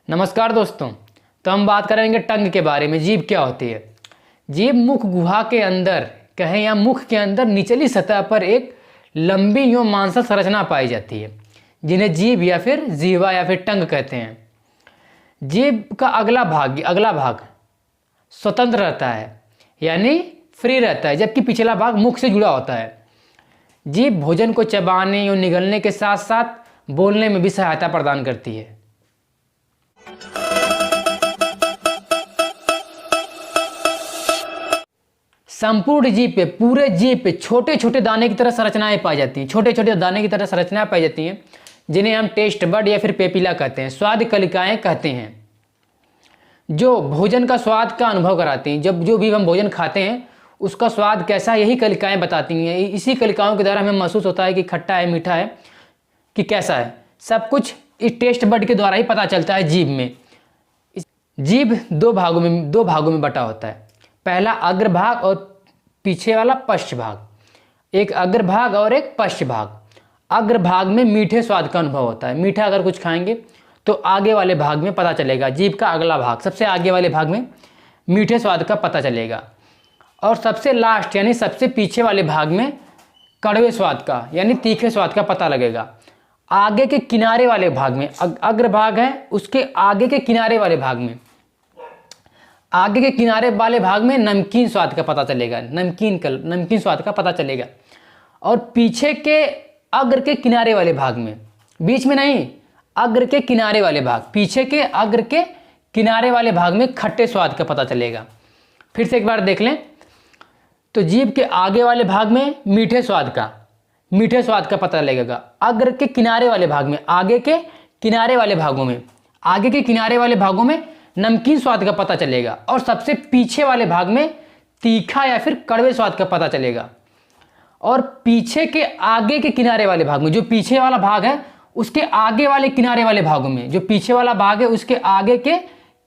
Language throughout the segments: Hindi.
नमस्कार दोस्तों। तो हम बात करेंगे टंग के बारे में। जीभ क्या होती है? जीभ मुख गुहा के अंदर कहें या मुख के अंदर निचली सतह पर एक लंबी एवं मांसल संरचना पाई जाती है, जिन्हें जीभ या फिर जीवा या फिर टंग कहते हैं। जीभ का अगला भाग स्वतंत्र रहता है, यानी फ्री रहता है, जबकि पिछला भाग मुख से जुड़ा होता है। जीभ भोजन को चबाने और निगलने के साथ साथ बोलने में भी सहायता प्रदान करती है। संपूर्ण जीभ पे, पूरे जीभ पे छोटे छोटे दाने की तरह संरचनाएं पाई जाती हैं। छोटे छोटे दाने की तरह संरचनाएं पाई जाती हैं, जिन्हें हम टेस्ट बड या फिर पेपिला कहते हैं, स्वाद कलिकाएं कहते हैं, जो भोजन का स्वाद का अनुभव कराती हैं। जब जो भी हम भोजन खाते हैं उसका स्वाद कैसा है, यही कलिकाएं बताती हैं। इसी कलिकाओं के द्वारा हमें महसूस होता है कि खट्टा है, मीठा है, कि कैसा है। सब कुछ इस टेस्ट बड के द्वारा ही पता चलता है जीभ में। जीभ दो भागों में बटा होता है। पहला अग्रभाग और पीछे वाला पश्च भाग। एक अग्रभाग और एक पश्च भाग। अग्रभाग में मीठे स्वाद का अनुभव होता है। मीठा अगर कुछ खाएंगे तो आगे वाले भाग में पता चलेगा। जीभ का अगला भाग, सबसे आगे वाले भाग में मीठे स्वाद का पता चलेगा, और सबसे लास्ट यानी सबसे पीछे वाले भाग में कड़वे स्वाद का यानी तीखे स्वाद का पता लगेगा। आगे के किनारे वाले भाग में, अग्रभाग है, उसके आगे के किनारे वाले भाग में, आगे के किनारे वाले भाग में नमकीन स्वाद का पता चलेगा, नमकीन स्वाद का पता चलेगा। और पीछे के अग्र के किनारे वाले भाग में, बीच में नहीं, अग्र के किनारे वाले भाग, पीछे के अग्र के किनारे वाले भाग में खट्टे स्वाद का पता चलेगा। फिर से एक बार देख लें तो जीभ के आगे वाले भाग में मीठे स्वाद का पता लगेगा। अग्र के किनारे वाले भाग में, आगे के किनारे वाले भागों में नमकीन स्वाद का पता चलेगा, और सबसे पीछे वाले भाग में तीखा या फिर कड़वे स्वाद का पता चलेगा। और पीछे के आगे के किनारे वाले भाग में, जो पीछे वाला भाग है उसके आगे वाले किनारे वाले भागों में, जो पीछे वाला भाग है उसके आगे के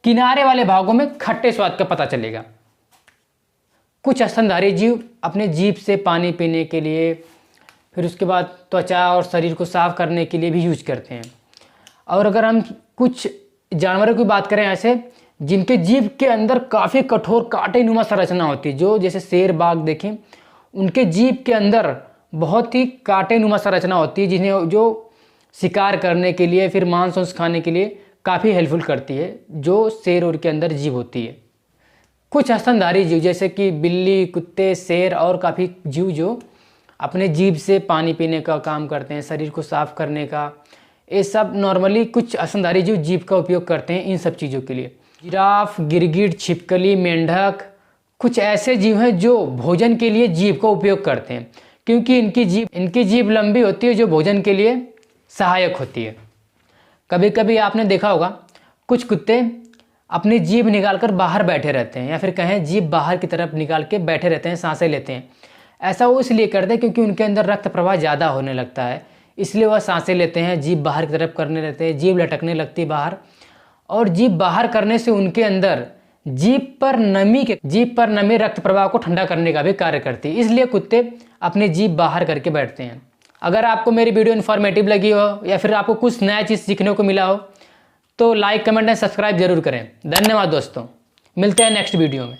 किनारे वाले भागों में खट्टे स्वाद का पता चलेगा। कुछ स्तनधारी जीव अपने जीभ से पानी पीने के लिए, फिर उसके बाद त्वचा और शरीर को साफ करने के लिए भी यूज करते हैं। और अगर हम कुछ जानवरों की बात करें ऐसे जिनके जीभ के अंदर काफ़ी कठोर कांटेनुमा संरचना होती है, जो जैसे शेर, बाघ देखें, उनके जीभ के अंदर बहुत ही कांटेनुमा संरचना होती है, जिन्हें जो शिकार करने के लिए, फिर मांस वांस खाने के लिए काफ़ी हेल्पफुल करती है, जो शेर और के अंदर जीभ होती है। कुछ स्तनधारी जीव जैसे कि बिल्ली, कुत्ते, शेर और काफ़ी जीव जो अपने जीभ से पानी पीने का काम करते हैं, शरीर को साफ करने का, ये सब नॉर्मली कुछ स्तनधारी जीव जीभ का उपयोग करते हैं इन सब चीज़ों के लिए। जिराफ, गिरगिट, छिपकली, मेंढक कुछ ऐसे जीव हैं जो भोजन के लिए जीभ का उपयोग करते हैं, क्योंकि इनकी जीभ लंबी होती है, जो भोजन के लिए सहायक होती है। कभी कभी आपने देखा होगा कुछ कुत्ते अपनी जीभ निकालकर बाहर बैठे रहते हैं, या फिर कहें जीभ बाहर की तरफ निकाल के बैठे रहते हैं, सांसें लेते हैं। ऐसा वो इसलिए करते हैं क्योंकि उनके अंदर रक्त प्रवाह ज़्यादा होने लगता है, इसलिए वह सांसें लेते हैं, जीभ बाहर की तरफ करने लगते हैं, जीभ लटकने लगती है बाहर। और जीभ बाहर करने से उनके अंदर जीभ पर नमी रक्त प्रवाह को ठंडा करने का भी कार्य करती है, इसलिए कुत्ते अपनी जीभ बाहर करके बैठते हैं। अगर आपको मेरी वीडियो इन्फॉर्मेटिव लगी हो या फिर आपको कुछ नया चीज़ सीखने को मिला हो तो लाइक, कमेंट एंड सब्सक्राइब जरूर करें। धन्यवाद दोस्तों, मिलते हैं नेक्स्ट वीडियो में।